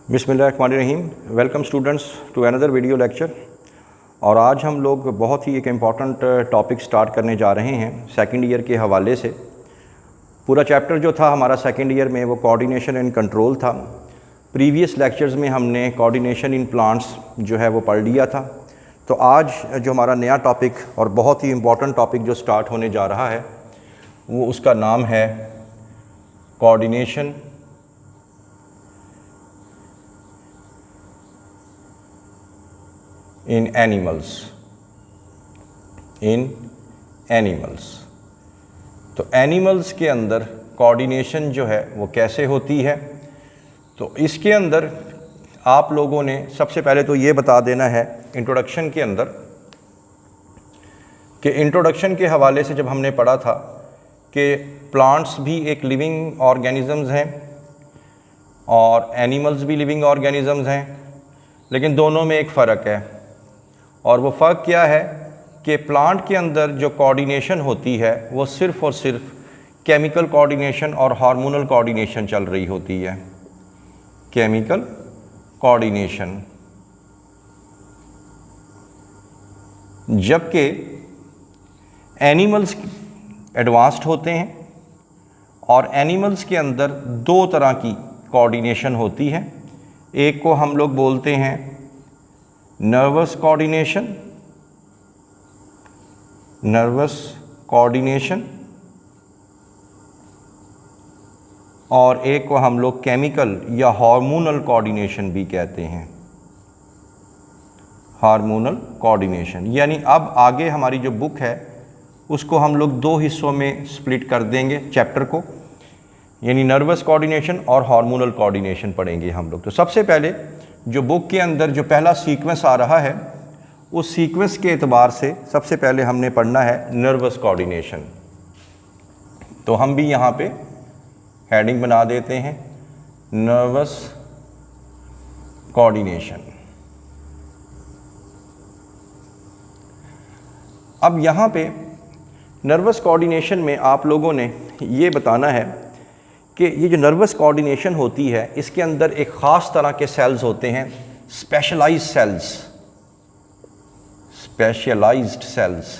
बिस्मिल्लाहिर्रहमानिर्रहीम। Welcome students to another video lecture. और आज हम लोग बहुत ही एक इम्पॉर्टेंट टॉपिक स्टार्ट करने जा रहे हैं सेकंड ईयर के हवाले से। पूरा चैप्टर जो था हमारा सेकंड ईयर में वो कोऑर्डिनेशन एंड कंट्रोल था। प्रीवियस लेक्चर्स में हमने कोऑर्डिनेशन इन प्लांट्स जो है वो पढ़ लिया था। तो आज जो हमारा नया टॉपिक और बहुत ही इम्पॉर्टेंट टॉपिक जो स्टार्ट होने जा रहा है वो उसका नाम है कोऑर्डिनेशन इन एनिमल्स। तो एनिमल्स के अंदर कोऑर्डिनेशन जो है वो कैसे होती है, तो इसके अंदर आप लोगों ने सबसे पहले तो ये बता देना है इंट्रोडक्शन के अंदर कि इंट्रोडक्शन के हवाले से जब हमने पढ़ा था कि प्लांट्स भी एक लिविंग ऑर्गेनिज़म्स हैं और एनिमल्स भी लिविंग ऑर्गेनिज़म्स हैं, लेकिन दोनों में एक फ़र्क है। और वो फ़र्क क्या है कि प्लांट के अंदर जो कोऑर्डिनेशन होती है वो सिर्फ़ और सिर्फ केमिकल कोऑर्डिनेशन और हार्मोनल कोऑर्डिनेशन चल रही होती है। केमिकल कोऑर्डिनेशन, जबकि एनिमल्स एडवांस्ड होते हैं और एनिमल्स के अंदर दो तरह की कोऑर्डिनेशन होती है। एक को हम लोग बोलते हैं नर्वस कोऑर्डिनेशन और एक को हम लोग केमिकल या हार्मोनल कोऑर्डिनेशन भी कहते हैं। हार्मोनल कोऑर्डिनेशन यानी अब आगे हमारी जो बुक है उसको हम लोग दो हिस्सों में स्प्लिट कर देंगे चैप्टर को, यानी नर्वस कोऑर्डिनेशन और हार्मोनल कोऑर्डिनेशन पढ़ेंगे हम लोग। तो सबसे पहले जो बुक के अंदर जो पहला सीक्वेंस आ रहा है उस सीक्वेंस के एतबार से सबसे पहले हमने पढ़ना है नर्वस कोऑर्डिनेशन। तो हम भी यहाँ पे हेडिंग बना देते हैं नर्वस कोऑर्डिनेशन। अब यहाँ पे नर्वस कोऑर्डिनेशन में आप लोगों ने ये बताना है कि ये जो नर्वस कोऑर्डिनेशन होती है इसके अंदर एक ख़ास तरह के सेल्स होते हैं, स्पेशलाइज्ड सेल्स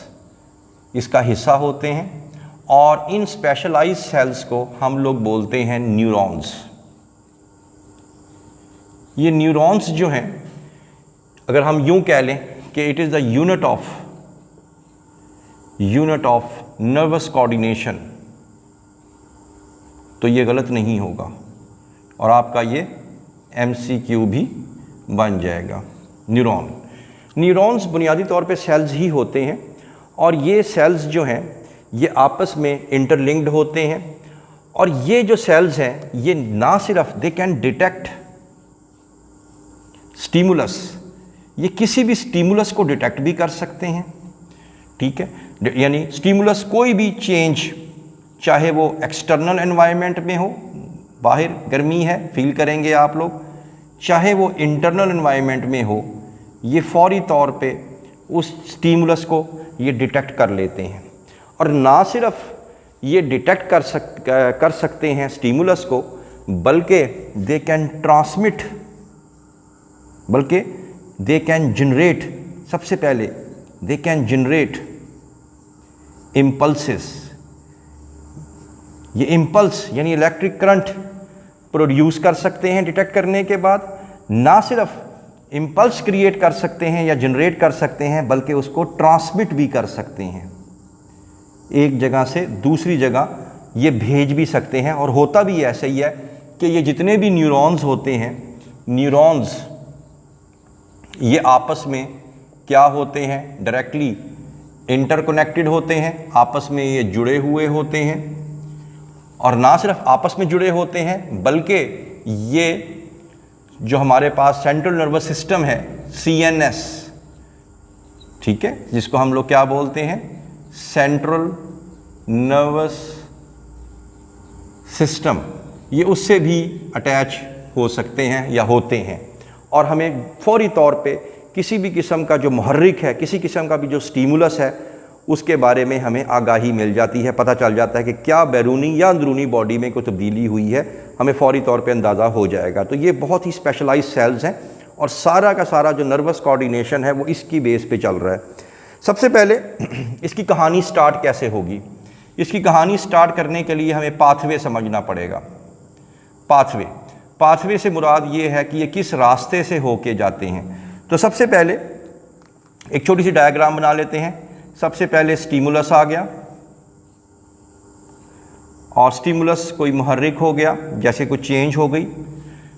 इसका हिस्सा होते हैं। और इन स्पेशलाइज्ड सेल्स को हम लोग बोलते हैं न्यूरॉन्स। ये न्यूरॉन्स जो हैं, अगर हम यूं कह लें कि it is the unit of nervous coordination, तो ये गलत नहीं होगा और आपका ये MCQ भी बन जाएगा। न्यूरॉन्स बुनियादी तौर पे सेल्स ही होते हैं और ये सेल्स जो हैं ये आपस में इंटरलिंक्ड होते हैं। और ये जो सेल्स हैं ये ना सिर्फ दे कैन डिटेक्ट स्टिमुलस, ये किसी भी स्टिमुलस को डिटेक्ट भी कर सकते हैं, ठीक है। यानी स्टिमुलस कोई भी चेंज, चाहे वो एक्सटर्नल एनवायरनमेंट में हो, बाहर गर्मी है फील करेंगे आप लोग, चाहे वो इंटरनल एनवायरनमेंट में हो, ये फौरी तौर पे उस स्टिमुलस को ये डिटेक्ट कर लेते हैं। और ना सिर्फ ये डिटेक्ट कर सकते हैं स्टिमुलस को, बल्कि दे कैन ट्रांसमिट, बल्कि दे कैन जनरेट, सबसे पहले दे कैन जनरेट इम्पल्सेस। ये इम्पल्स यानी इलेक्ट्रिक करंट प्रोड्यूस कर सकते हैं डिटेक्ट करने के बाद। ना सिर्फ इम्पल्स क्रिएट कर सकते हैं या जनरेट कर सकते हैं, बल्कि उसको ट्रांसमिट भी कर सकते हैं, एक जगह से दूसरी जगह ये भेज भी सकते हैं। और होता भी ऐसा ही है कि ये जितने भी न्यूरॉन्स होते हैं, न्यूरॉन्स ये आपस में क्या होते हैं, डायरेक्टली इंटरकनेक्टेड होते हैं, आपस में ये जुड़े हुए होते हैं। और ना सिर्फ आपस में जुड़े होते हैं, बल्कि ये जो हमारे पास सेंट्रल नर्वस सिस्टम है CNS, ठीक है, जिसको हम लोग क्या बोलते हैं, सेंट्रल नर्वस सिस्टम, ये उससे भी अटैच हो सकते हैं या होते हैं। और हमें फौरी तौर पे किसी भी किस्म का जो मुहर्रिक है, किसी किस्म का भी जो स्टिमुलस है, उसके बारे में हमें आगाही मिल जाती है, पता चल जाता है कि क्या बैरूनी या अंदरूनी बॉडी में कोई तब्दीली हुई है हमें फौरी तौर पे अंदाज़ा हो जाएगा। तो ये बहुत ही स्पेशलाइज्ड सेल्स हैं और सारा का सारा जो नर्वस कोऑर्डिनेशन है वो इसकी बेस पे चल रहा है। सबसे पहले इसकी कहानी स्टार्ट कैसे होगी? इसकी कहानी स्टार्ट करने के लिए हमें पाथवे समझना पड़ेगा। पाथवे से मुराद ये है कि ये किस रास्ते से होके जाते हैं। तो सबसे पहले एक छोटी सी डायग्राम बना लेते हैं। सबसे पहले स्टिमुलस आ गया और स्टिमुलस कोई मुहर्रिक हो गया, जैसे कुछ चेंज हो गई।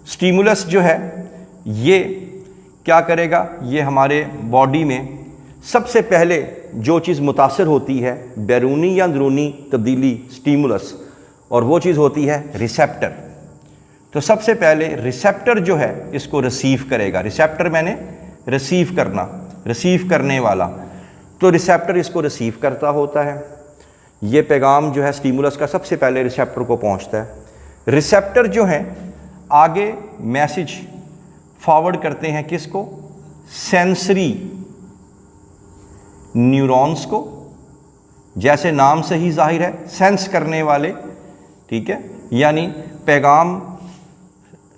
स्टिमुलस जो है ये क्या करेगा, ये हमारे बॉडी में सबसे पहले जो चीज़ मुतासर होती है बैरूनी या अंदरूनी तब्दीली स्टिमुलस, और वो चीज़ होती है रिसेप्टर। तो सबसे पहले रिसेप्टर जो है इसको रिसीव करेगा। रिसेप्टर मैंने रिसीव करना, रिसीव करने वाला, तो रिसेप्टर इसको रिसीव करता होता है। ये पैगाम जो है स्टिमुलस का सबसे पहले रिसेप्टर को पहुंचता है। रिसेप्टर जो है आगे मैसेज फॉरवर्ड करते हैं किसको? सेंसरी न्यूरॉन्स को। जैसे नाम से ही जाहिर है, सेंस करने वाले, ठीक है। यानी पैगाम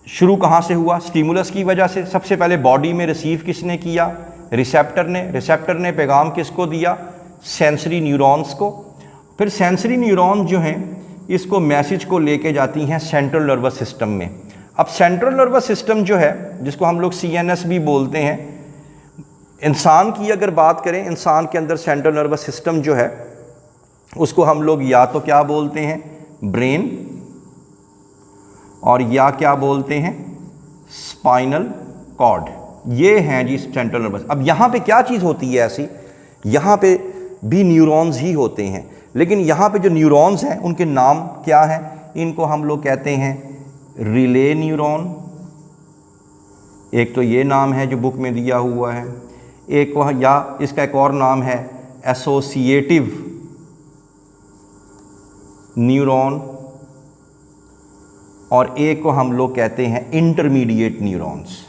शुरू कहाँ से हुआ? स्टिमुलस की वजह से। सबसे पहले बॉडी में रिसीव किसने किया? रिसेप्टर ने। रिसेप्टर ने पैगाम किसको दिया? सेंसरी न्यूरॉन्स को। फिर सेंसरी न्यूरॉन जो हैं इसको मैसेज को लेके जाती हैं सेंट्रल नर्वस सिस्टम में। अब सेंट्रल नर्वस सिस्टम जो है, जिसको हम लोग CNS भी बोलते हैं, इंसान की अगर बात करें, इंसान के अंदर सेंट्रल नर्वस सिस्टम जो है उसको हम लोग या तो क्या बोलते हैं? ब्रेन, और या क्या बोलते हैं? Spinal cord. ये हैं जी सेंट्रल नर्वस। अब यहाँ पे क्या चीज़ होती है ऐसी? यहाँ पे भी न्यूरॉन्स ही होते हैं, लेकिन यहाँ पे जो न्यूरॉन्स हैं उनके नाम क्या हैं? इनको हम लोग कहते हैं रिले न्यूरॉन। एक तो ये नाम है जो बुक में दिया हुआ है, एक वह, या इसका एक और नाम है एसोसिएटिव न्यूरॉन, और एक को हम लोग कहते हैं इंटरमीडिएट न्यूरॉन्स।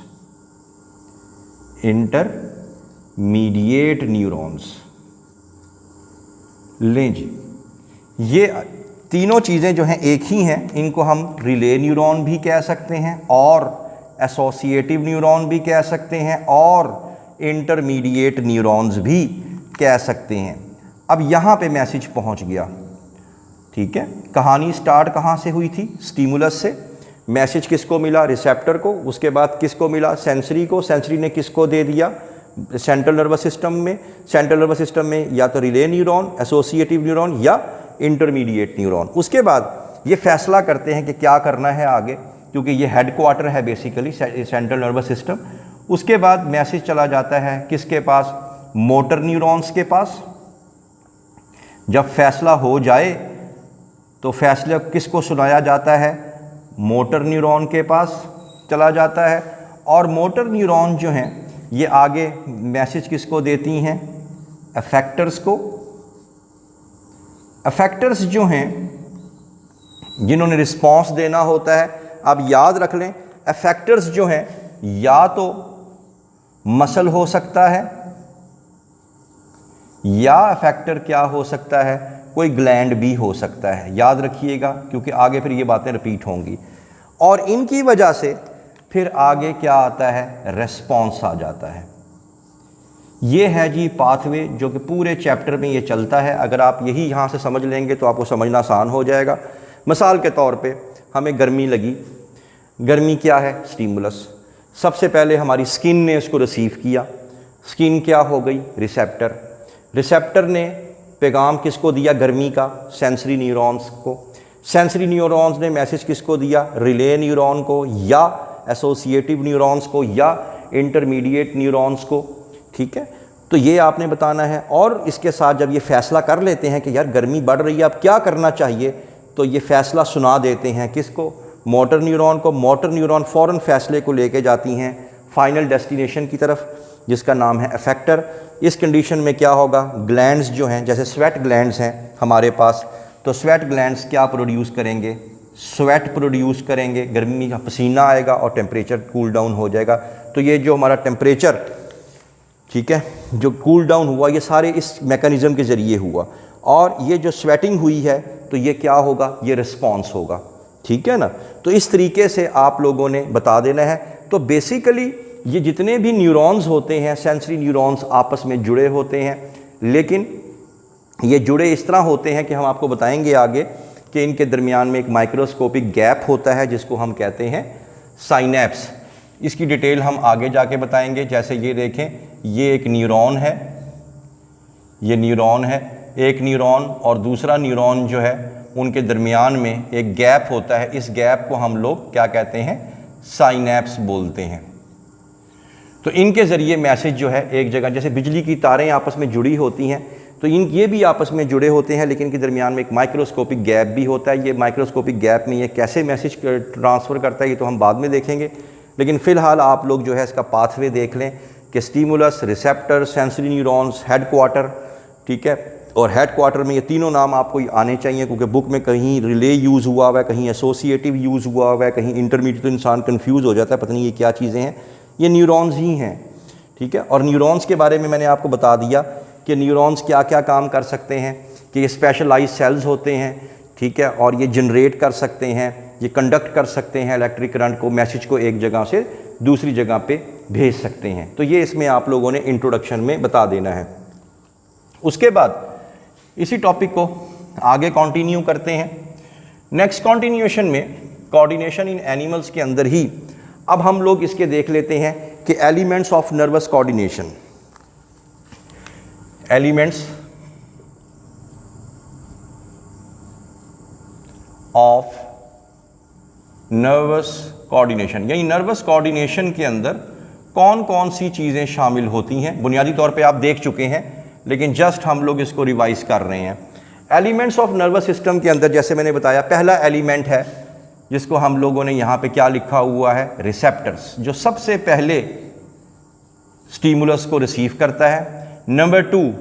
Intermediate neurons. लें जी, ये तीनों चीज़ें जो हैं एक ही हैं। इनको हम रिले न्यूरॉन भी कह सकते हैं, और एसोसिएटिव न्यूरॉन भी कह सकते हैं, और इंटरमीडिएट न्यूरॉन्स भी कह सकते हैं। अब यहाँ पे मैसेज पहुँच गया, ठीक है। कहानी स्टार्ट कहाँ से हुई थी? स्टिमुलस से। मैसेज किसको मिला? रिसेप्टर को। उसके बाद किसको मिला? सेंसरी को। सेंसरी ने किसको दे दिया? सेंट्रल नर्वस सिस्टम में। सेंट्रल नर्वस सिस्टम में या तो रिले न्यूरॉन, एसोसिएटिव न्यूरॉन, या इंटरमीडिएट न्यूरॉन। उसके बाद ये फैसला करते हैं कि क्या करना है आगे, क्योंकि ये हेडक्वार्टर है बेसिकली सेंट्रल नर्वस सिस्टम। उसके बाद मैसेज चला जाता है किसके पास? मोटर न्यूरॉन्स के पास। जब फैसला हो जाए तो फैसला किसको सुनाया जाता है? मोटर न्यूरॉन के पास चला जाता है। और मोटर न्यूरॉन जो हैं ये आगे मैसेज किसको देती हैं? अफेक्टर्स को। अफेक्टर्स जो हैं जिन्होंने रिस्पॉन्स देना होता है, अब याद रख लें, अफेक्टर्स जो हैं या तो मसल हो सकता है, या अफेक्टर क्या हो सकता है? कोई ग्लैंड भी हो सकता है। याद रखिएगा, क्योंकि आगे फिर ये बातें रिपीट होंगी। और इनकी वजह से फिर आगे क्या आता है? रेस्पॉन्स आ जाता है। ये है जी पाथवे, जो कि पूरे चैप्टर में ये चलता है। अगर आप यही यहाँ से समझ लेंगे तो आपको समझना आसान हो जाएगा। मिसाल के तौर पे हमें गर्मी लगी। गर्मी क्या है? स्टिमुलस। सबसे पहले हमारी स्किन ने उसको रिसीव किया। स्किन क्या हो गई? रिसेप्टर। रिसेप्टर ने पैगाम किसको दिया गर्मी का? सेंसरी न्यूरॉन्स को। सेंसरी न्यूरॉन्स ने मैसेज किसको दिया? रिले न्यूरॉन को, या एसोसिएटिव न्यूरॉन्स को, या इंटरमीडिएट न्यूरॉन्स को, ठीक है। तो ये आपने बताना है। और इसके साथ जब ये फैसला कर लेते हैं कि यार गर्मी बढ़ रही है, अब क्या करना चाहिए, तो ये फैसला सुना देते हैं किसको? मोटर न्यूरॉन को। मोटर न्यूरॉन फ़ौरन फैसले को लेके जाती हैं फाइनल डेस्टिनेशन की तरफ, जिसका नाम है अफेक्टर। इस कंडीशन में क्या होगा? ग्लैंड्स जो हैं, जैसे स्वेट ग्लैंड्स हैं हमारे पास, तो स्वेट ग्लैंड्स क्या प्रोड्यूस करेंगे? स्वेट प्रोड्यूस करेंगे। गर्मी का पसीना आएगा और टेम्परेचर कूल डाउन हो जाएगा। तो ये जो हमारा टेम्परेचर, ठीक है, जो कूल डाउन हुआ, ये सारे इस मैकेनिज़्म के ज़रिए हुआ। और ये जो स्वेटिंग हुई है तो ये क्या होगा? ये रिस्पॉन्स होगा। ठीक है ना। तो इस तरीके से आप लोगों ने बता देना है। तो बेसिकली ये जितने भी न्यूरॉन्स होते हैं, सेंसरी न्यूरॉन्स आपस में जुड़े होते हैं, लेकिन ये जुड़े इस तरह होते हैं कि हम आपको बताएंगे आगे कि इनके दरमियान में एक माइक्रोस्कोपिक गैप होता है जिसको हम कहते हैं साइनेप्स। इसकी डिटेल हम आगे जाके बताएंगे। जैसे ये देखें, ये एक न्यूरॉन है, ये न्यूरॉन है, एक न्यूरॉन और दूसरा न्यूरॉन जो है उनके दरमियान में एक गैप होता है। इस गैप को हम लोग क्या कहते हैं, साइनेप्स बोलते हैं। तो इनके ज़रिए मैसेज जो है एक जगह, जैसे बिजली की तारें आपस में जुड़ी होती हैं, तो ये भी आपस में जुड़े होते हैं, लेकिन इनके दरमियान में एक माइक्रोस्कोपिक गैप भी होता है। ये माइक्रोस्कोपिक गैप में ये कैसे मैसेज ट्रांसफ़र करता है ये तो हम बाद में देखेंगे, लेकिन फ़िलहाल आप लोग जो है इसका पाथवे देख लें कि stimulus, receptor, sensory neurons, headquarter, ठीक है। और हेडक्वार्टर में ये तीनों नाम आपको आने चाहिए, क्योंकि बुक में कहीं रिले यूज़ हुआ हुआ है, कहीं एसोसिएटिव यूज़ हुआ हुआ है, कहीं इंटरमीडिएट, तो इंसान कन्फ्यूज़ हो जाता है, पता नहीं ये क्या चीज़ें हैं। ये न्यूरॉन्स ही हैं, ठीक है। और न्यूरॉन्स के बारे में मैंने आपको बता दिया कि न्यूरॉन्स क्या क्या काम कर सकते हैं, कि ये स्पेशलाइज सेल्स होते हैं, ठीक है, और ये जनरेट कर सकते हैं, ये कंडक्ट कर सकते हैं इलेक्ट्रिक करंट को, मैसेज को एक जगह से दूसरी जगह पे भेज सकते हैं। तो ये इसमें आप लोगों ने इंट्रोडक्शन में बता देना है। उसके बाद इसी टॉपिक को आगे कंटिन्यू करते हैं। नेक्स्ट कंटिन्यूएशन में कोऑर्डिनेशन इन एनिमल्स के अंदर ही अब हम लोग इसके देख लेते हैं कि elements of nervous coordination, elements of nervous coordination, यानी नर्वस कोऑर्डिनेशन के अंदर कौन कौन सी चीज़ें शामिल होती हैं। बुनियादी तौर पे आप देख चुके हैं, लेकिन जस्ट हम लोग इसको रिवाइज कर रहे हैं। एलिमेंट्स ऑफ नर्वस सिस्टम के अंदर जैसे मैंने बताया, पहला एलिमेंट है जिसको हम लोगों ने यहाँ पे क्या लिखा हुआ है, रिसेप्टर्स, जो सबसे पहले स्टिमुलस को रिसीव करता है। नंबर 2,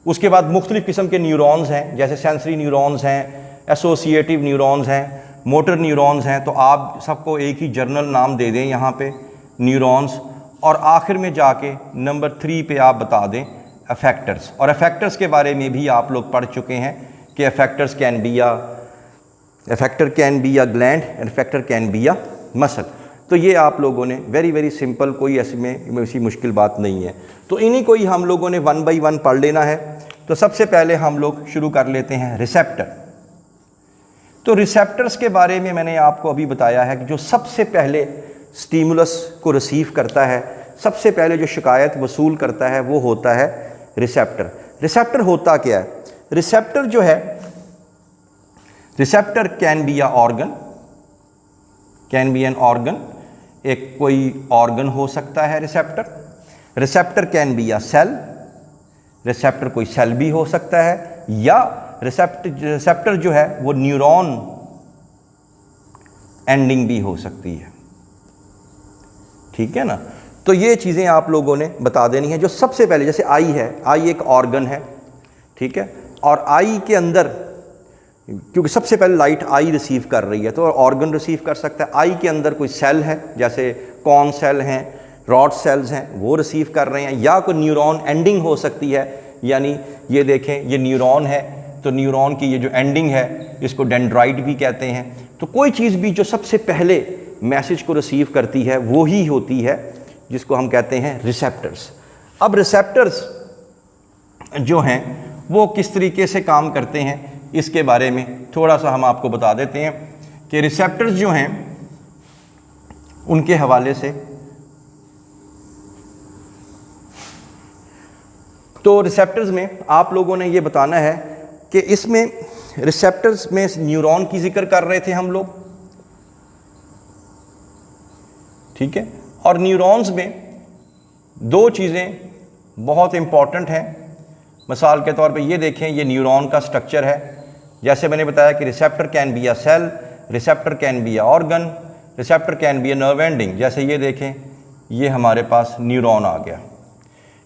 उसके बाद मुख्तलिफ किस्म के न्यूरॉन्स हैं, जैसे सेंसरी न्यूरॉन्स हैं, एसोसिएटिव न्यूरॉन्स हैं, मोटर न्यूरॉन्स हैं। तो आप सबको एक ही जर्नल नाम दे दें यहाँ पे, न्यूरॉन्स। और आखिर में जाके नंबर 3 पे आप बता दें अफेक्टर्स। और अफेक्टर्स के बारे में भी आप लोग पढ़ चुके हैं कि effector can be a gland and effector can be a muscle. तो ये आप लोगों ने वेरी सिंपल, कोई इसमें ऐसी मुश्किल बात नहीं है। तो इन्हीं को ही हम लोगों ने 1 बाय 1 पढ़ लेना है। तो सबसे पहले हम लोग शुरू कर लेते हैं रिसेप्टर। तो रिसेप्टर्स के बारे में मैंने आपको अभी बताया है कि जो सबसे पहले स्टिमुलस को रिसीव करता है, सबसे पहले जो शिकायत वसूल करता है, वो होता है रिसेप्टर। रिसेप्टर होता क्या है? रिसेप्टर जो है, receptor can be a organ, can be an organ, एक कोई ऑर्गन हो सकता है receptor. Receptor can be a cell, receptor कोई सेल भी हो सकता है, या रिसेप्टर जो है वो न्यूरॉन एंडिंग भी हो सकती है, ठीक है ना। तो ये चीज़ें आप लोगों ने बता देनी है। जो सबसे पहले, जैसे आई है, आई एक ऑर्गन है, ठीक है, और आई के अंदर, क्योंकि सबसे पहले लाइट आई रिसीव कर रही है, तो ऑर्गन रिसीव कर सकता है। आई के अंदर कोई सेल है, जैसे कॉर्न सेल हैं, रॉड सेल्स हैं, वो रिसीव कर रहे हैं, या कोई न्यूरॉन एंडिंग हो सकती है। यानी ये देखें, ये न्यूरॉन है, तो न्यूरॉन की ये जो एंडिंग है इसको डेंड्राइट भी कहते हैं। तो कोई चीज़ भी जो सबसे पहले मैसेज को रिसीव करती है वो ही होती है जिसको हम कहते हैं रिसेप्टर्स। अब रिसेप्टर्स जो हैं वो किस तरीके से काम करते हैं, इसके बारे में थोड़ा सा हम आपको बता देते हैं कि रिसेप्टर्स जो हैं उनके हवाले से, तो रिसेप्टर्स में आप लोगों ने ये बताना है कि इसमें रिसेप्टर्स में न्यूरॉन की जिक्र कर रहे थे हम लोग, ठीक है। और न्यूरॉन्स में 2 चीज़ें बहुत इम्पॉर्टेंट हैं। मिसाल के तौर पे ये देखें, ये न्यूरॉन का स्ट्रक्चर है। जैसे मैंने बताया कि receptor can be a cell, receptor can be a organ, receptor can be a nerve ending. जैसे ये देखें, ये हमारे पास न्यूरॉन आ गया।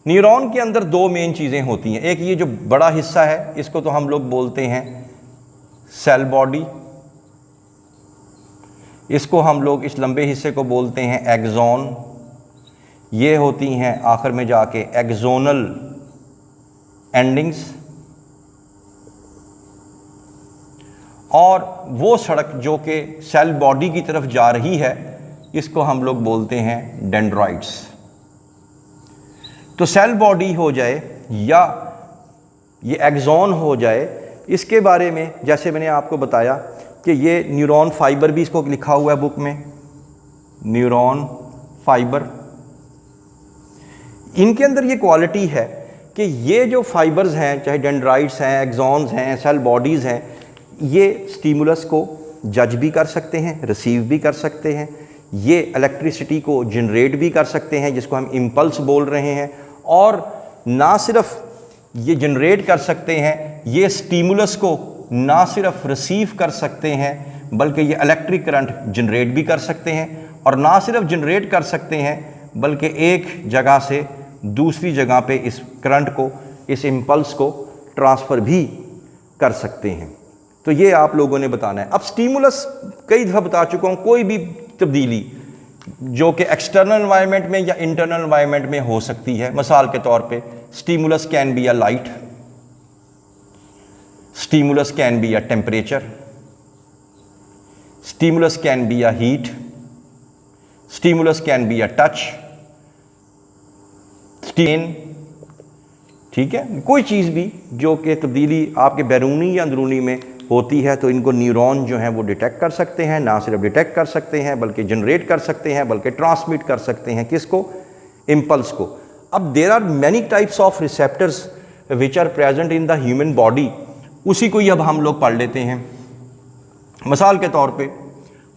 न्यूरॉन के अंदर 2 मेन चीज़ें होती हैं। एक ये जो बड़ा हिस्सा है, इसको तो हम लोग बोलते हैं सेल बॉडी, इसको हम लोग इस लंबे हिस्से को बोलते हैं एक्सॉन। ये होती हैं आखिर में जाके एक्सोनल एंडिंग्स। और वो सड़क जो कि सेल बॉडी की तरफ जा रही है इसको हम लोग बोलते हैं डेंड्राइट्स। तो सेल बॉडी हो जाए या ये एक्सॉन हो जाए, इसके बारे में जैसे मैंने आपको बताया कि ये न्यूरॉन फाइबर भी इसको लिखा हुआ है बुक में, न्यूरॉन फाइबर। इनके अंदर ये क्वालिटी है कि ये जो फाइबर्स हैं, चाहे डेंड्राइट्स हैं, एक्सॉन्स हैं, सेल बॉडीज़ हैं, ये स्टिमुलस को जज भी कर सकते हैं, रिसीव भी कर सकते हैं, ये इलेक्ट्रिसिटी को जनरेट भी कर सकते हैं जिसको हम इम्पल्स बोल रहे हैं, और ना सिर्फ ये जनरेट कर सकते हैं, ये स्टिमुलस को ना सिर्फ रिसीव कर सकते हैं बल्कि ये इलेक्ट्रिक करंट जनरेट भी कर सकते हैं, और ना सिर्फ जनरेट कर सकते हैं बल्कि एक जगह से दूसरी जगह पे इस करंट को, इस इम्पल्स को ट्रांसफ़र भी कर सकते हैं। तो ये आप लोगों ने बताना है। अब स्टिमुलस कई दफ़ा बता चुका हूँ, कोई भी तब्दीली जो कि एक्सटर्नल एनवायरनमेंट में या इंटरनल एनवायरनमेंट में हो सकती है। मिसाल के तौर पे stimulus can be a light, stimulus can be a temperature, stimulus can be a heat, stimulus can be a touch, stain, ठीक है। कोई चीज़ भी जो कि तब्दीली आपके बैरूनी या अंदरूनी में होती है तो इनको न्यूरॉन जो हैं वो डिटेक्ट कर सकते हैं, ना सिर्फ डिटेक्ट कर सकते हैं बल्कि जनरेट कर सकते हैं, बल्कि ट्रांसमिट कर सकते हैं। किसको? इम्पल्स को। अब there are many types of receptors which are present in the human body, उसी को ही अब हम लोग पढ़ लेते हैं। मिसाल के तौर पे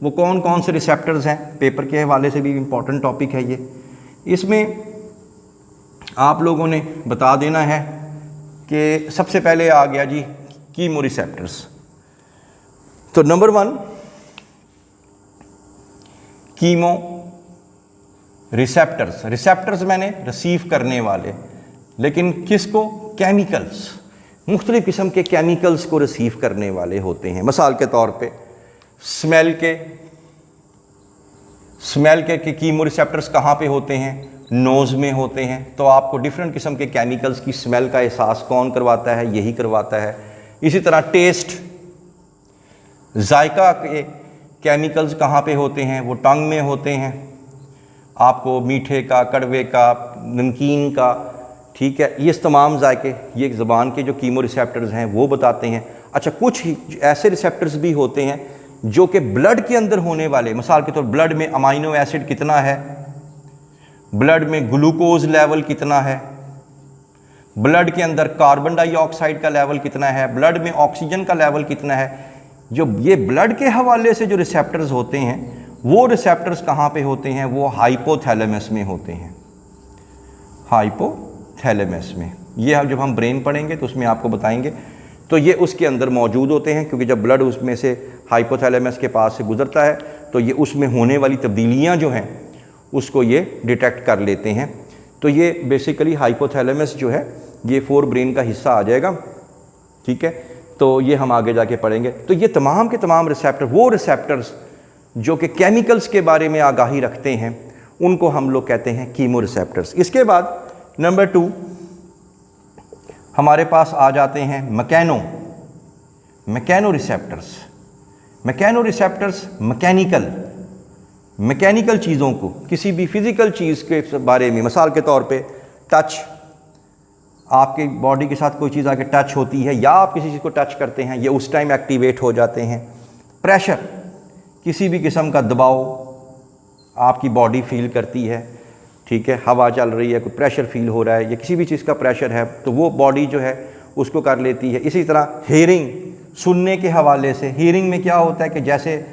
वो कौन कौन से रिसेप्टर्स हैं, पेपर के हवाले से भी इम्पॉर्टेंट टॉपिक है ये। इसमें आप लोगों ने बता देना है कि सबसे पहले आ गया जी कीमो रिसेप्टर्स। तो नंबर 1 कीमो रिसेप्टर्स। रिसेप्टर्स मैंने रिसीव करने वाले, लेकिन किसको? केमिकल्स, मुख्तलिफ किस्म के केमिकल्स को रिसीव करने वाले होते हैं। मिसाल के तौर पे स्मेल के कीमो रिसेप्टर्स कहाँ पे होते हैं? नोज़ में होते हैं। तो आपको डिफरेंट किस्म के केमिकल्स की स्मेल का एहसास कौन करवाता है? यही करवाता है। इसी तरह टेस्ट, जायका के केमिकल्स कहाँ पे होते हैं? वो टंग में होते हैं। आपको मीठे का, कड़वे का, नमकीन का, ठीक है, ये तमाम जायके ये ज़बान के जो कीमो रिसेप्टर्स हैं वो बताते हैं। अच्छा, कुछ ऐसे रिसेप्टर्स भी होते हैं जो कि ब्लड के अंदर होने वाले, मिसाल के तौर ब्लड में अमाइनो एसिड कितना है, ब्लड में ग्लूकोज लेवल कितना है, ब्लड के अंदर कार्बन डाइऑक्साइड का लेवल कितना है, ब्लड में ऑक्सीजन का लेवल कितना है। जो ये ब्लड के हवाले से जो रिसेप्टर्स होते हैं वो रिसेप्टर्स कहाँ पे होते हैं? वो हाइपोथैलेमस में होते हैं, हाइपोथैलेमस में। ये जब हम ब्रेन पढ़ेंगे तो उसमें आपको बताएंगे। तो ये उसके अंदर मौजूद होते हैं, क्योंकि जब ब्लड उसमें से हाइपोथैलेमस के पास से गुजरता है तो ये उसमें होने वाली तब्दीलियाँ जो हैं उसको ये डिटेक्ट कर लेते हैं। तो ये बेसिकली हाइपोथैलेमस जो है ये फोर ब्रेन का हिस्सा आ जाएगा, ठीक है। तो ये हम आगे जाके पढ़ेंगे। तो ये तमाम के तमाम रिसेप्टर, वो रिसेप्टर्स जो कि केमिकल्स के बारे में आगाही रखते हैं, उनको हम लोग कहते हैं कीमो रिसेप्टर्स। इसके बाद नंबर 2 हमारे पास आ जाते हैं mechano receptors. Mechano receptors mechanical चीज़ों को, किसी भी फिज़िकल चीज़ के बारे में, मिसाल के तौर पे टच, आपके बॉडी के साथ कोई चीज़ आके टच होती है या आप किसी चीज़ को टच करते हैं, ये उस टाइम एक्टिवेट हो जाते हैं। प्रेशर, किसी भी किस्म का दबाव आपकी बॉडी फील करती है, ठीक है, हवा चल रही है, कोई प्रेशर फील हो रहा है या किसी भी चीज़ का प्रेशर है तो वो बॉडी जो है उसको कर लेती है। इसी तरह हेयरिंग, सुनने के हवाले से, हियरिंग में क्या होता है कि जैसे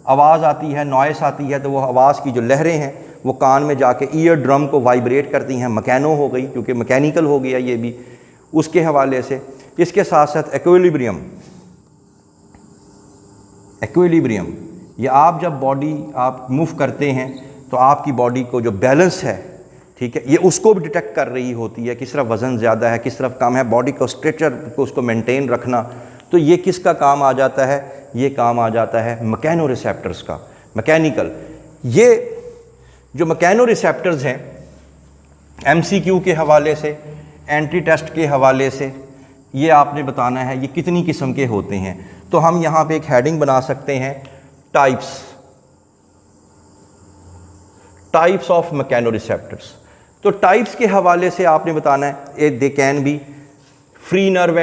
आवाज़ आती है, नॉइस आती है, तो वो आवाज़ की जो लहरें हैं वो कान में जाके ईयर ड्रम को वाइब्रेट करती हैं। मैकेनो हो गई, क्योंकि मैकेनिकल हो गया ये भी उसके हवाले से। इसके साथ साथ एक्विलिब्रियम, ये आप जब बॉडी आप मूव करते हैं तो आपकी बॉडी को जो बैलेंस है, ठीक है, ये उसको भी डिटेक्ट कर रही होती है, किस तरफ वज़न ज़्यादा है, किस तरफ कम है, बॉडी को स्ट्रेचर को उसको मेंटेन रखना। तो ये किसका काम आ जाता है? ये काम आ जाता है मैकेनो रिसेप्टर्स का, मैकेनिकल। ये जो मैकेनो रिसेप्टर्स हैं, MCQ के हवाले से, एंट्री टेस्ट के हवाले से, ये आपने बताना है ये कितनी किस्म के होते हैं। तो हम यहाँ पे एक हेडिंग बना सकते हैं, टाइप्स ऑफ मैकेनोरिसेप्टर्स। तो टाइप्स के हवाले से आपने बताना है, they can be free nerve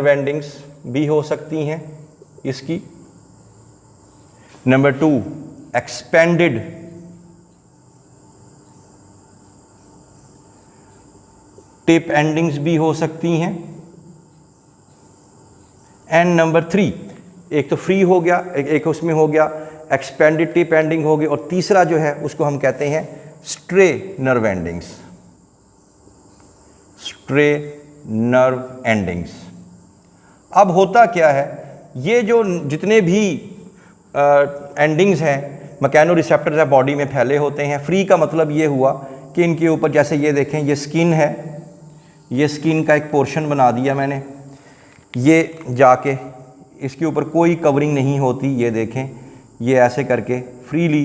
endings भी हो सकती हैं इसकी। नंबर 2, एक्सपेंडेड टिप एंडिंग्स भी हो सकती हैं। एंड नंबर 3, एक तो फ्री हो गया, एक उसमें हो गया एक्सपेंडेड टिप एंडिंग हो गई, और तीसरा जो है उसको हम कहते हैं स्ट्रे नर्व एंडिंग्स। अब होता क्या है, ये जो जितने भी एंडिंग्स हैं मैकेनोरिसेप्टर्स है बॉडी में फैले होते हैं। फ्री का मतलब ये हुआ कि इनके ऊपर, जैसे ये देखें, ये स्किन है, ये स्किन का एक पोर्शन बना दिया मैंने, ये जाके इसके ऊपर कोई कवरिंग नहीं होती, ये देखें, ये ऐसे करके फ्रीली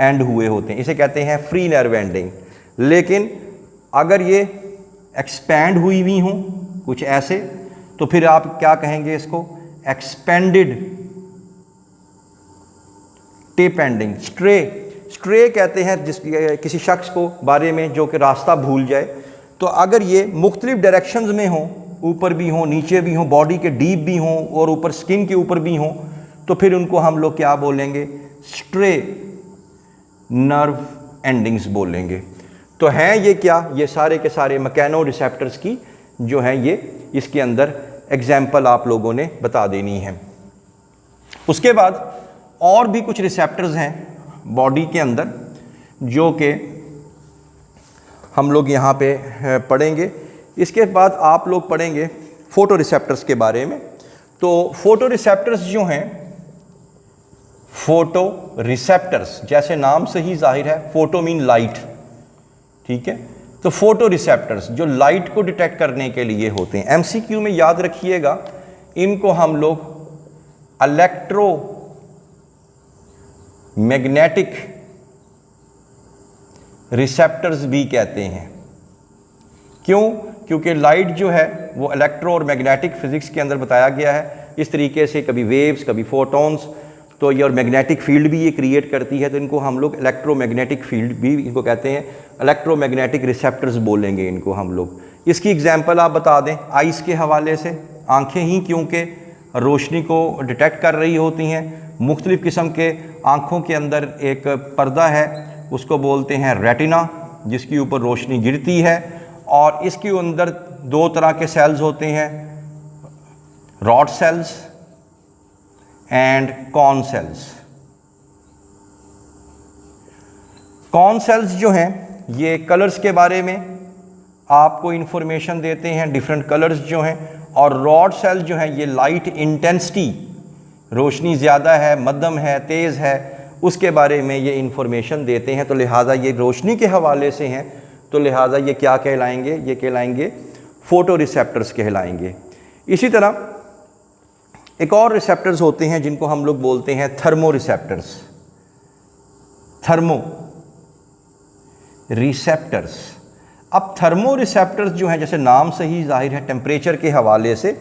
एंड हुए होते हैं, इसे कहते हैं फ्री नर्व एंडिंग। लेकिन अगर ये एक्सपैंड हुई हुई हों कुछ ऐसे, तो फिर आप क्या कहेंगे इसको, एक्सपेंडेड टिप एंडिंग। स्ट्रे कहते हैं जिस किसी शख्स को बारे में जो कि रास्ता भूल जाए। तो अगर ये मुख्तलिफ डायरेक्शंस में हों, ऊपर भी हों, नीचे भी हों, बॉडी के डीप भी हों और ऊपर स्किन के ऊपर भी हों, तो फिर उनको हम लोग क्या बोलेंगे, स्ट्रे नर्व एंडिंग्स बोलेंगे। तो हैं ये क्या, ये सारे के सारे मैकेनोरिसेप्टर्स की जो हैं ये इसके अंदर एग्जाम्पल आप लोगों ने बता देनी है। उसके बाद और भी कुछ रिसेप्टर्स हैं बॉडी के अंदर जो कि हम लोग यहाँ पे पढ़ेंगे। इसके बाद आप लोग पढ़ेंगे फोटो रिसेप्टर्स के बारे में। तो फोटो रिसेप्टर्स जो हैं, फोटो रिसेप्टर्स जैसे नाम से ही जाहिर है, फोटो मीन लाइट, ठीक है। तो फोटो रिसेप्टर्स जो लाइट को डिटेक्ट करने के लिए होते हैं, एमसीक्यू में याद रखिएगा, इनको हम लोग इलेक्ट्रो मैग्नेटिक रिसेप्टर्स भी कहते हैं। क्यों? क्योंकि लाइट जो है वो इलेक्ट्रो और मैग्नेटिक फिजिक्स के अंदर बताया गया है इस तरीके से, कभी वेव्स कभी फोटॉन्स, तो ये और मैग्नेटिक फील्ड भी ये क्रिएट करती है। तो इनको हम लोग इलेक्ट्रोमैग्नेटिक फील्ड भी इनको कहते हैं, इलेक्ट्रोमैग्नेटिक रिसेप्टर्स बोलेंगे इनको हम लोग। इसकी एग्जांपल आप बता दें आइस के हवाले से, आंखें ही क्योंकि रोशनी को डिटेक्ट कर रही होती हैं। मुख्तलिफ़ किस्म के आँखों के अंदर एक पर्दा है, उसको बोलते हैं रेटिना, जिसके ऊपर रोशनी गिरती है, और इसके अंदर दो तरह के सेल्स होते हैं, rod cells and cone cells. Cone cells जो हैं ये कलर्स के बारे में आपको इंफॉर्मेशन देते हैं, डिफरेंट कलर्स जो हैं, और रॉड सेल्स जो हैं ये लाइट इंटेंसिटी, रोशनी ज़्यादा है, मध्यम है, तेज़ है, उसके बारे में ये इंफॉर्मेशन देते हैं। तो लिहाजा ये रोशनी के हवाले से हैं, तो लिहाजा ये क्या कहलाएंगे, ये कहलाएंगे फोटो रिसेप्टर्स कहलाएंगे। इसी तरह एक और रिसेप्टर्स होते हैं जिनको हम लोग बोलते हैं थर्मो रिसेप्टर्स। थर्मो रिसेप्टर्स, अब थर्मो रिसेप्टर्स जो हैं, जैसे नाम से ही जाहिर है टेम्परेचर के हवाले से,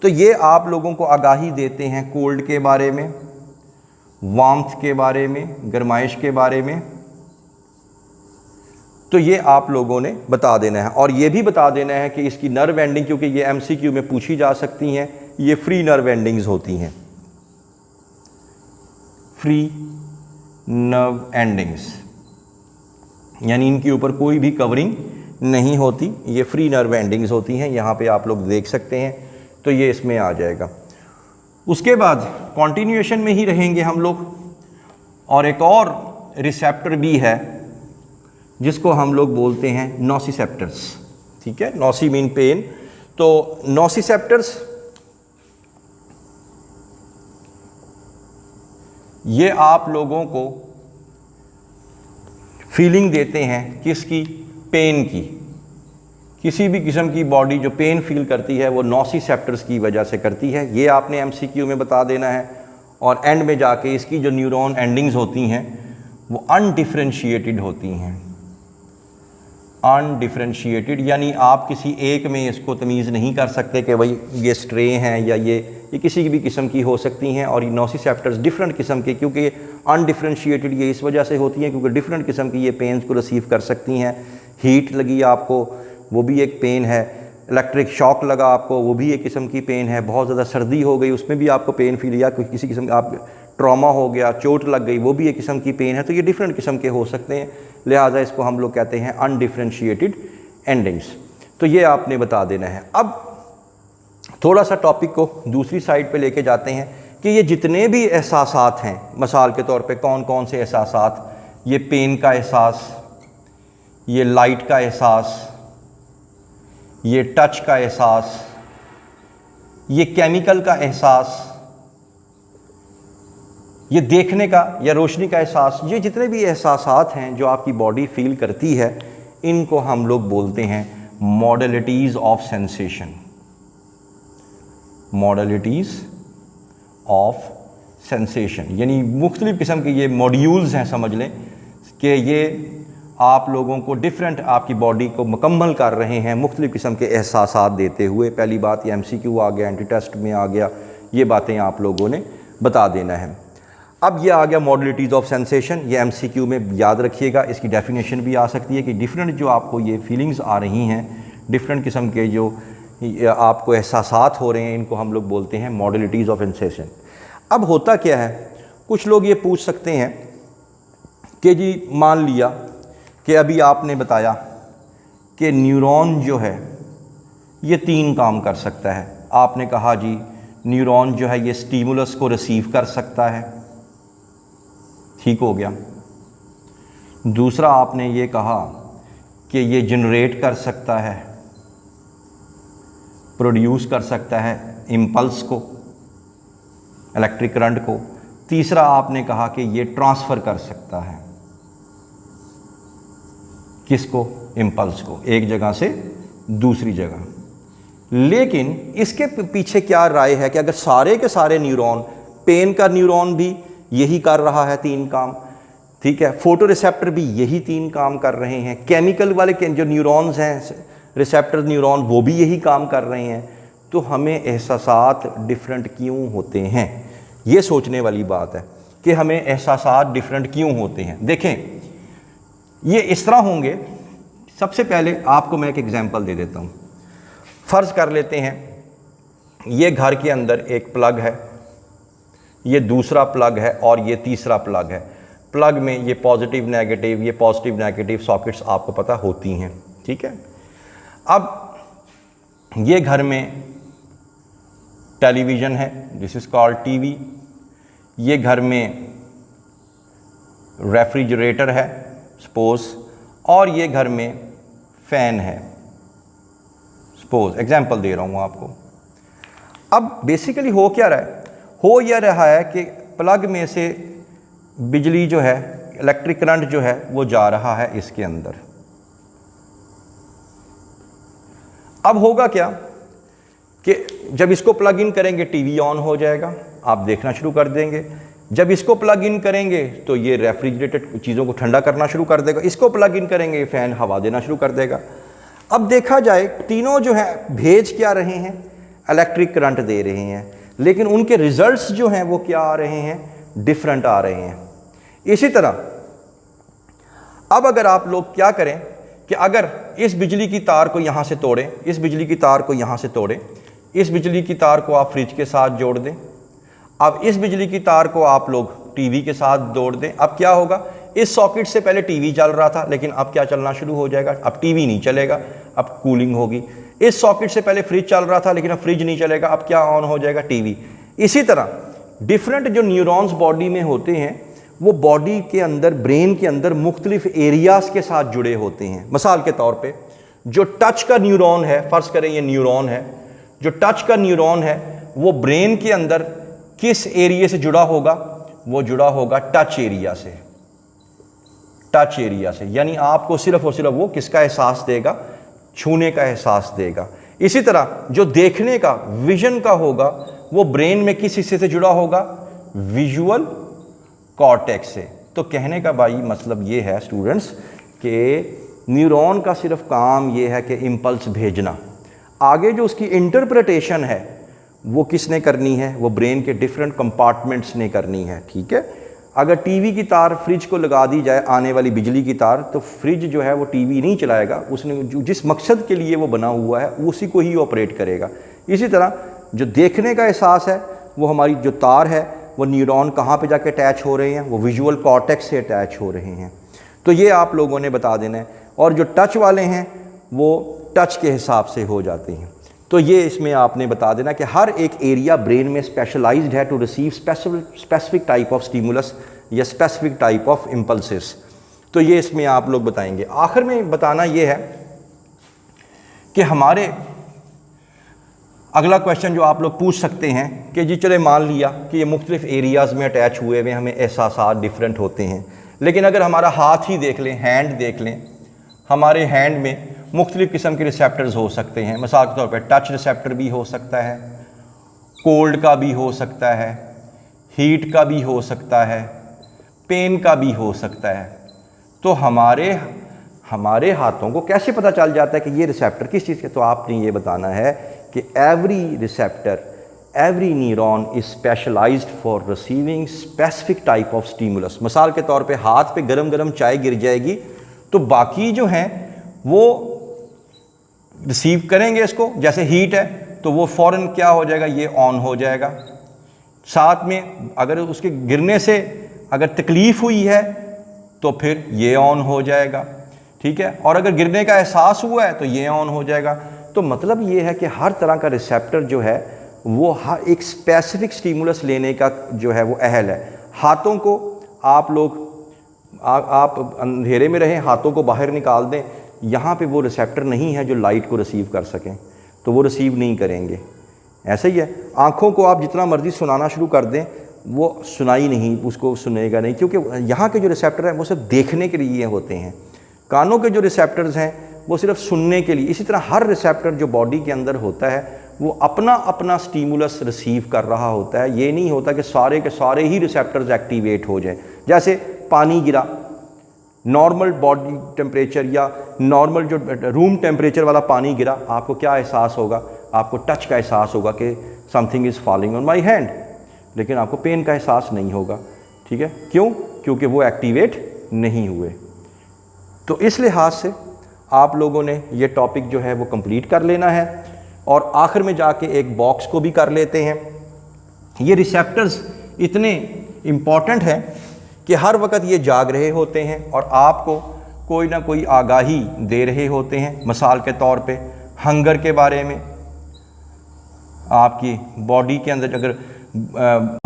तो ये आप लोगों को आगाही देते हैं कोल्ड के बारे में, वार्मथ के बारे में, गर्माइश के बारे में। तो ये आप लोगों ने बता देना है, और ये भी बता देना है कि इसकी नर्व एंडिंग, क्योंकि ये एमसीक्यू में पूछी जा सकती हैं, ये फ्री नर्व एंडिंग्स होती हैं, फ्री नर्व एंडिंग्स, यानी इनके ऊपर कोई भी कवरिंग नहीं होती, ये फ्री नर्व एंडिंग्स होती हैं। यहाँ पे आप लोग देख सकते हैं, तो ये इसमें आ जाएगा। उसके बाद कॉन्टिन्यूएशन में ही रहेंगे हम लोग, और एक और रिसेप्टर भी है जिसको हम लोग बोलते हैं नोसिसेप्टर्स, ठीक है। नोसी मीन पेन। तो नोसिसेप्टर्स ये आप लोगों को फीलिंग देते हैं किसकी, पेन की। किसी भी किस्म की बॉडी जो पेन फील करती है वो नोसिसेप्टर्स की वजह से करती है, ये आपने एमसीक्यू में बता देना है। और एंड में जाके इसकी जो न्यूरॉन एंडिंग्स होती हैं वो अनडिफरेंशिएटेड होती हैं, अनडिफरेंशिएटेड, यानी आप किसी एक में इसको तमीज़ नहीं कर सकते कि भाई ये स्ट्रे हैं या ये किसी भी किस्म की हो सकती हैं। और ये नोसिसेप्टर्स डिफरेंट किस्म के, क्योंकि अनडिफरेंशिएटेड ये इस वजह से होती हैं क्योंकि डिफरेंट किस्म की ये पेन्स को रिसीव कर सकती हैं। हीट लगी आपको, वो भी एक पेन है। इलेक्ट्रिक शॉक लगा आपको, वो भी एक किस्म की पेन है। बहुत ज़्यादा सर्दी हो गई, उसमें भी आपको पेन फील, या किसी किस्म का आप ट्रॉमा हो गया, चोट लग गई, वो भी एक किस्म की पेन है। तो ये डिफरेंट किस्म के हो सकते हैं, लिहाजा इसको हम लोग कहते हैं अनडिफरेंशिएटेड एंडिंग्स। तो ये आपने बता देना है। अब थोड़ा सा टॉपिक को दूसरी साइड पे लेके जाते हैं कि ये जितने भी एहसासात हैं, मिसाल के तौर पे कौन कौन से एहसासात, ये पेन का एहसास, ये लाइट का एहसास, ये टच का एहसास, ये केमिकल का एहसास, ये देखने का या रोशनी का एहसास, ये जितने भी एहसासात हैं जो आपकी बॉडी फील करती है, इनको हम लोग बोलते हैं modalities of sensation. Modalities of sensation यानी मुख्तलिफ़ किस्म के ये मॉड्यूल्स हैं, समझ लें कि ये आप लोगों को डिफरेंट आपकी बॉडी को मुकम्मल कर रहे हैं मुख्तलिफ़ किस्म के एहसासात देते हुए। पहली बात ये MCQ आ गया, एंटी टेस्ट में आ गया, ये बातें आप लोगों ने बता देना है। अब ये आ गया मॉडलिटीज़ ऑफ सेंसेशन, ये MCQ में याद रखिएगा। इसकी डेफिनेशन भी आ सकती है कि डिफरेंट जो आपको ये फीलिंग्स आ रही हैं, डिफरेंट किस्म के जो आपको एहसासात हो रहे हैं, इनको हम लोग बोलते हैं मॉडलिटीज़ ऑफ सेंसेशन। अब होता क्या है, कुछ लोग ये पूछ सकते हैं कि जी मान लिया कि अभी आपने बताया कि न्यूरॉन जो है ये 3 काम कर सकता है। आपने कहा जी न्यूरॉन जो है ये स्टीमुलस को रिसीव कर सकता है, ठीक हो गया। दूसरा आपने ये कहा कि ये जनरेट कर सकता है, प्रोड्यूस कर सकता है इम्पल्स को, इलेक्ट्रिक करंट को। तीसरा आपने कहा कि ये ट्रांसफ़र कर सकता है, किसको, इम्पल्स को, एक जगह से दूसरी जगह। लेकिन इसके पीछे क्या राय है कि अगर सारे के सारे न्यूरॉन, पेन का न्यूरॉन भी यही कर रहा है 3 काम, ठीक है, फोटो रिसेप्टर भी यही 3 काम कर रहे हैं, केमिकल वाले के जो न्यूरॉन्स हैं, रिसेप्टर न्यूरॉन, वो भी यही काम कर रहे हैं, तो हमें एहसासात डिफरेंट क्यों होते हैं? ये सोचने वाली बात है कि हमें एहसासात डिफरेंट क्यों होते हैं। देखें ये इस तरह होंगे। सबसे पहले आपको मैं एक एग्जांपल दे देता हूँ। फ़र्ज़ कर लेते हैं ये घर के अंदर एक प्लग है, ये दूसरा प्लग है और ये तीसरा प्लग है। प्लग में ये पॉजिटिव नेगेटिव, ये पॉजिटिव नेगेटिव सॉकेट्स आपको पता होती हैं, ठीक है। अब ये घर में टेलीविज़न है, दिस इज़ कॉल्ड टीवी। ये घर में रेफ्रिजरेटर है सपोज, और ये घर में फ़ैन है सपोज, एग्जांपल दे रहा हूँ आपको। अब बेसिकली हो क्या रहा है, हो यह रहा है कि प्लग में से बिजली जो है, इलेक्ट्रिक करंट जो है वो जा रहा है इसके अंदर। अब होगा क्या कि जब इसको प्लग इन करेंगे टीवी ऑन हो जाएगा, आप देखना शुरू कर देंगे। जब इसको प्लग इन करेंगे तो ये रेफ्रिजरेटर चीज़ों को ठंडा करना शुरू कर देगा। इसको प्लग इन करेंगे, फ़ैन हवा देना शुरू कर देगा। अब देखा जाए तीनों जो है भेज क्या रहे हैं, इलेक्ट्रिक करंट दे रहे हैं, लेकिन उनके रिजल्ट्स जो हैं वो क्या आ रहे हैं, डिफरेंट आ रहे हैं। इसी तरह अब अगर आप लोग क्या करें कि अगर इस बिजली की तार को यहाँ से तोड़ें, इस बिजली की तार को यहाँ से तोड़ें, इस बिजली की तार को आप फ्रिज के साथ जोड़ दें, अब इस बिजली की तार को आप लोग टीवी के साथ जोड़ दें। अब क्या होगा, इस सॉकेट से पहले टीवी चल रहा था, लेकिन अब क्या चलना शुरू हो जाएगा, अब टीवी नहीं चलेगा, अब कूलिंग होगी। इस सॉकेट से पहले फ्रिज चल रहा था, लेकिन अब फ्रिज नहीं चलेगा, अब क्या ऑन हो जाएगा, टीवी। इसी तरह डिफरेंट जो न्यूरॉन्स बॉडी में होते हैं वो बॉडी के अंदर, ब्रेन के अंदर मुख्तलिफ एरियाज़ के साथ जुड़े होते हैं। मिसाल के तौर पे जो टच का न्यूरॉन है, फ़र्ज़ करें ये न्यूरॉन है, जो टच का न्यूरॉन है वो ब्रेन के अंदर किस एरिया से जुड़ा होगा, वो जुड़ा होगा टच एरिया से, टच एरिया से। यानी आपको सिर्फ और सिर्फ वो किसका एहसास देगा, छूने का एहसास देगा। इसी तरह जो देखने का, विजन का होगा, वो ब्रेन में किस हिस्से से जुड़ा होगा, विजुअल कॉर्टेक्स से। तो कहने का भाई मतलब ये है स्टूडेंट्स कि न्यूरॉन का सिर्फ काम ये है कि इम्पल्स भेजना, आगे जो उसकी इंटरप्रिटेशन है वो किसने करनी है, वो ब्रेन के डिफरेंट कंपार्टमेंट्स ने करनी है। ठीक है, अगर टीवी की तार फ्रिज को लगा दी जाए, आने वाली बिजली की तार, तो फ्रिज जो है वो टीवी नहीं चलाएगा, उसने जिस मकसद के लिए वो बना हुआ है उसी को ही ऑपरेट करेगा। इसी तरह जो देखने का एहसास है वो हमारी जो तार है वो न्यूरॉन कहाँ पे जाके अटैच हो रहे हैं, वो विजुअल कॉर्टेक्स से अटैच हो रहे हैं। तो ये आप लोगों ने बता देना है। और जो टच वाले हैं वो टच के हिसाब से हो जाते हैं। तो ये इसमें आपने बता देना कि हर एक एरिया ब्रेन में स्पेशलाइज्ड है to receive specific type of stimulus या स्पेसिफिक टाइप ऑफ इम्पल्सेस। तो ये इसमें आप लोग बताएंगे। आखिर में बताना ये है कि हमारे अगला क्वेश्चन जो आप लोग पूछ सकते हैं कि जी चले मान लिया कि ये मुख्तलिफ एरियाज़ में अटैच हुए हुए हमें एहसास डिफरेंट होते हैं, लेकिन अगर हमारा हाथ ही देख लें, हैंड देख लें, हमारे हैंड में मुख्तलिफ किस्म के रिसेप्टर्स हो सकते हैं। मिसाल के तौर पर टच रिसेप्टर भी हो सकता है, कोल्ड का भी हो सकता है, हीट का भी हो सकता है, पेन का भी हो सकता है। तो हमारे हाथों को कैसे पता चल जाता है कि ये रिसेप्टर किस चीज़ के? तो आपने ये बताना है कि every receptor, every neuron is specialised for receiving specific type of stimulus. मिसाल के तौर पे हाथ पे गरम गरम चाय गिर जाएगी तो बाकी जो हैं वो रिसीव करेंगे इसको, जैसे हीट है तो वो फ़ौरन क्या हो जाएगा, ये ऑन हो जाएगा। साथ में अगर उसके गिरने से अगर तकलीफ़ हुई है तो फिर ये ऑन हो जाएगा। ठीक है, और अगर गिरने का एहसास हुआ है तो ये ऑन हो जाएगा। तो मतलब ये है कि हर तरह का रिसेप्टर जो है वो हर एक स्पेसिफिक स्टिमुलस लेने का जो है वो अहल है। हाथों को आप लोग आप अंधेरे में रहें, हाथों को बाहर निकाल दें, यहाँ पे वो रिसेप्टर नहीं है जो लाइट को रिसीव कर सकें, तो वो रिसीव नहीं करेंगे। ऐसा ही है, आँखों को आप जितना मर्ज़ी सुनाना शुरू कर दें वो सुनाई नहीं, उसको सुनेगा नहीं, क्योंकि यहाँ के जो रिसेप्टर हैं वो सिर्फ देखने के लिए होते हैं। कानों के जो रिसेप्टर्स हैं वो सिर्फ सुनने के लिए। इसी तरह हर रिसेप्टर जो बॉडी के अंदर होता है वो अपना अपना स्टिमुलस रिसीव कर रहा होता है। ये नहीं होता कि सारे के सारे ही रिसेप्टर्स एक्टिवेट हो जाएं। जैसे पानी गिरा, नॉर्मल बॉडी टेम्परेचर या नॉर्मल जो रूम टेम्परेचर वाला पानी गिरा, आपको क्या एहसास होगा? आपको टच का एहसास होगा कि something is falling on my hand, लेकिन आपको पेन का एहसास नहीं होगा। ठीक है, क्यों? क्योंकि वो एक्टिवेट नहीं हुए। तो इस लिहाज से आप लोगों ने ये टॉपिक जो है वो कंप्लीट कर लेना है, और आखिर में जाके एक बॉक्स को भी कर लेते हैं। ये रिसेप्टर्स इतने इम्पॉर्टेंट हैं कि हर वक्त ये जाग रहे होते हैं और आपको कोई ना कोई आगाही दे रहे होते हैं। मिसाल के तौर पे हंगर के बारे में, आपकी बॉडी के अंदर अगर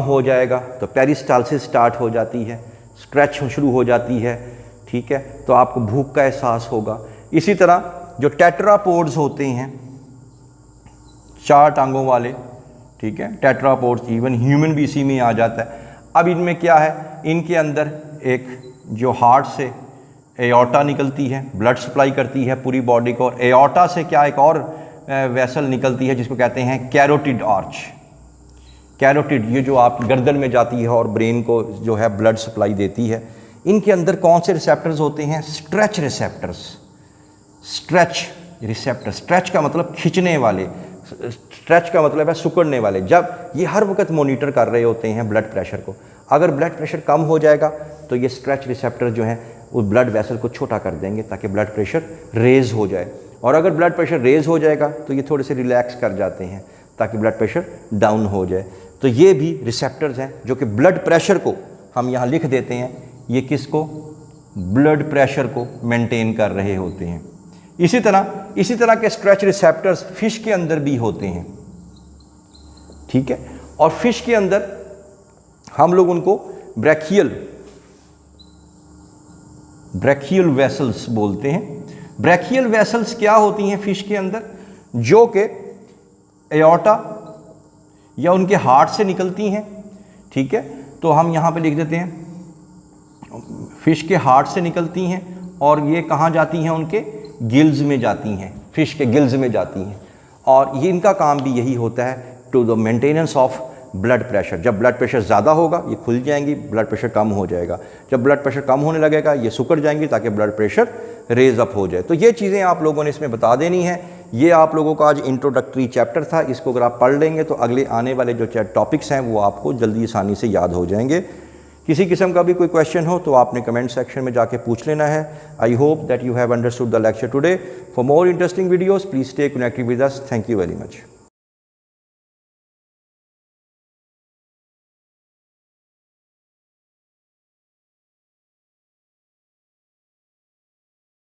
हो जाएगा तो पेरिस्टाल्सिस स्टार्ट हो जाती है, स्ट्रेच शुरू हो जाती है। ठीक है, तो आपको भूख का एहसास होगा। इसी तरह जो टेट्रापोड्स होते हैं, 4 टांगों वाले, ठीक है, टेट्रापोड्स, इवन ह्यूमन भी इसी में आ जाता है। अब इनमें क्या है, इनके अंदर एक जो हार्ट से एओर्टा निकलती है, ब्लड सप्लाई करती है पूरी बॉडी को, और एओर्टा से क्या एक और वेसल निकलती है जिसको कहते हैं कैरोटिड आर्च। कैरोटिड, ये जो आप गर्दन में जाती है और ब्रेन को जो है ब्लड सप्लाई देती है। इनके अंदर कौन से रिसेप्टर्स होते हैं? Stretch receptors. Stretch receptor, stretch का मतलब खींचने वाले, स्ट्रेच का मतलब है सुकड़ने वाले। जब ये हर वक्त मॉनिटर कर रहे होते हैं ब्लड प्रेशर को, अगर ब्लड प्रेशर कम हो जाएगा तो ये स्ट्रेच रिसेप्टर जो हैं वो ब्लड वेसल को छोटा कर देंगे ताकि ब्लड प्रेशर रेज हो जाए, और अगर ब्लड प्रेशर रेज हो जाएगा तो ये थोड़े से रिलैक्स कर जाते हैं ताकि ब्लड प्रेशर डाउन हो जाए। तो ये भी रिसेप्टर्स हैं जो कि ब्लड प्रेशर को, हम यहाँ लिख देते हैं, ये किसको? ब्लड प्रेशर को मेंटेन कर रहे होते हैं। इसी तरह के स्ट्रेच रिसेप्टर्स फिश के अंदर भी होते हैं। ठीक है, और फिश के अंदर हम लोग उनको ब्रैकियल वेसल्स बोलते हैं। ब्रैकियल वेसल्स क्या होती हैं फिश के अंदर? जो कि एओर्टा या उनके हार्ट से निकलती हैं। ठीक है, तो हम यहाँ पे लिख देते हैं फिश के हार्ट से निकलती हैं, और ये कहाँ जाती हैं? उनके गिल्स में जाती हैं, फिश के गिल्स में जाती हैं, और ये इनका काम भी यही होता है to the maintenance of blood pressure. जब ब्लड प्रेशर ज़्यादा होगा ये खुल जाएंगी, ब्लड प्रेशर कम हो जाएगा। जब ब्लड प्रेशर कम होने लगेगा ये सिकुड़ जाएंगी ताकि ब्लड प्रेशर रेज अप हो जाए। तो ये चीज़ें आप लोगों ने इसमें बता देनी है। ये आप लोगों का आज इंट्रोडक्टरी चैप्टर था, इसको अगर आप पढ़ लेंगे तो अगले आने वाले जो टॉपिक्स हैं वो आपको जल्दी आसानी से याद हो जाएंगे। किसी किस्म का भी कोई क्वेश्चन हो तो आपने कमेंट सेक्शन में जाके पूछ लेना है। I hope that you have understood the lecture today. For more interesting videos please stay connected with us. Thank you very much.